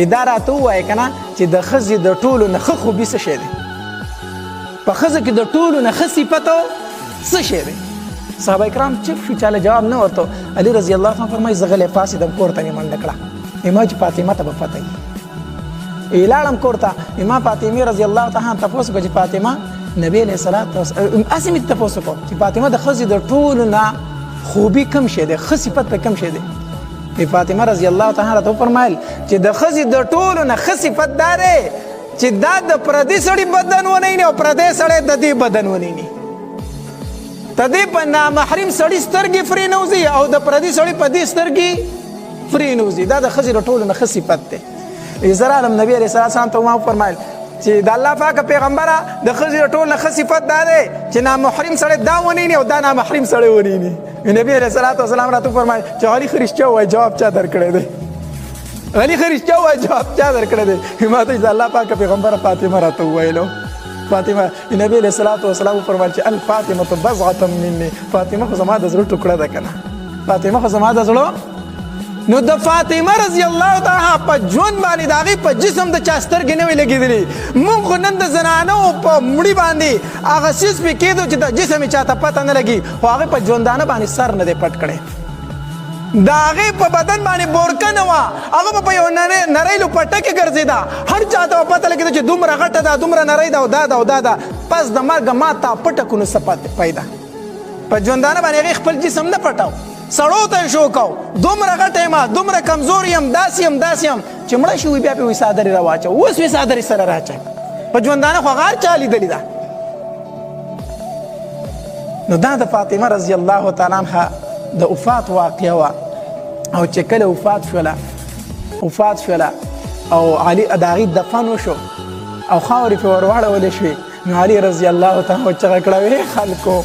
دا راته ووایه که نه چې د ښځې د ټولو نه ښه خوبي څه شی دی؟ په ښځه کې د ټولو نه ښه صفت څه شی دی؟ صحابه کرام چپ شو، چاله جواب نه ورته. علي رضی الله عنه فرمایي زه غلی پاڅېدم، کور ته مې منډه کړه. ما چې فاطمه ته به پته وي. لاړم کور ته، ما فاطمې رضی الله تعالی عنها تپوس وکړه چې فاطمه نبی علیه الصلاة والسلام هسې مې تپوس وکړو چې فاطمه د ښځې د ټولو نه خوبي کوم شی دی، ښه صفت په کوم شی دی؟ فاطمه رضی الله تعالی عنها راته وفرمایل چې د ښځې د ټولو نه ښه صفت دا دی چې دا د پردي سړي بدن ونیني او پردی سړی د دې بدن ونیني. د دې په نامحرم سړي سترګې فرې نه وځي او د پردي سړي په دې سترګې فرې نه وځي. دا د ښځې د ټولو نه ښه صفت دی. زه رالم نبي علیه الصلاة والسلام ته ما وفرمایل چې د الله پاکه پیغمبره د ښځې د ټولو نه ښه صفت دا دی چې نامحرم سړی دا ونیني او دا نامحرم سړی ونیني. نبی علیه الصلاة والسلام راته وفرمایل چې علي ښه رښتیا ووایه، جواب چا درکړی دی؟ علي ښه رښتیا ووایه، جواب چا درکړی دی؟ ما ته د الله پاکه پیغمبره فاطمه راته وویلو. فاطمه نبی علیه الصلاة والسلام وفرمایل چې الفاطمه بضعة مني، فاطمه خو زما د زړه ټوکړه ده که نه، فاطمه خو زما د زړه. نو د فاطمه رضی الله تعالی په ژوند باندې د هغې په جسم د چا سترګې نه وې لګېدلې. مونږ خو نن د زنانو په مړي باندې هغه څیز پې کېدو چې د جسم یې چاته پته نه لګي، خو هغې په ژوندانه باندې سر نه دی پټ کړی. د هغې په بدن باندې بورکه نه وه، هغه په یو نرۍ لوپټه کې ګرځېده. هر چا ته به پته لګېده چې دومره غټه ده، دومره نرۍ ده او دا ده او دا ده. پس د مرګه ما تا پټه کړو نو څه پیدا؟ په ژوندانه باندې هغې خپل جسم نه پټاو، سړو ته یې شو کو دومره غټه یم، دومره کمزور یم، داسې یم داسې یم. چې مړه شي وي بیا پې وایي څادرې راواچوه، اوس وایي څادرې سره راچوه. په ژوندانه خو هغه هر چا لیدلې ده. نو دا د فاطمه رضی الله تعالی عنها د وفات واقعه وه. او چې کله وفات شوله او علي د هغې دفن وشو او خاورې پې ور واړولې شوې، نو علي رضی الله تعالی چغه کړه وې خلکو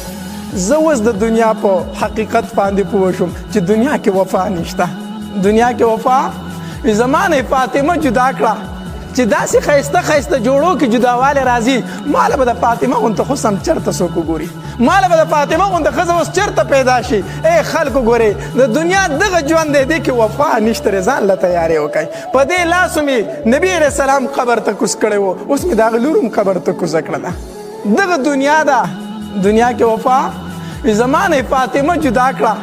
زه اوس د دنیا په حقیقت باندې پوه شوم چې دنیا کې وفا نشته. دنیا کې وفا زما نه فاطمه جدا کړه چې داسې ښایسته ښایسته جوړو کې جداوالی راځي. ماله به د فاطمه غونته حسن چېرته څوک وګوري؟ ماله به د فاطمه غونته ښځه اوس چېرته پیدا شي؟ ای خلکو ګورئ د دنیا دغه ژوند دی، دې کې وفا نشته دی. ځان له تیارې وکئ. په دې لاسو مې نبي علیه السلام قبر ته کوز کړی و، اوس مې د هغه لور هم قبر ته کوزه کړه ده. دغه دنیا ده، دنیا کې وفا زما نه فاطمه جدا کړه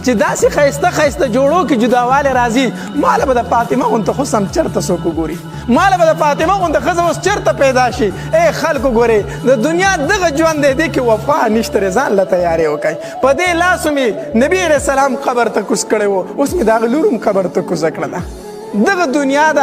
چې داسې ښایسته ښایسته جوړو کې جداوالی راځي. ماله به د فاطمه غونته حسن چېرته څوک وګوري؟ ماله به د فاطمه غونته ښځه اوس چېرته پیدا شي؟ ای خلکو ګورئ د دنیا دغه ژوند دی، دې کې وفا نشته دی. ځان له تیارې وکئ. په دې لاسو مې نبي علیه السلام قبر ته کوز کړی و، اوس مې د هغه لور هم قبر ته کوزه کړه ده. دغه دنیا ده.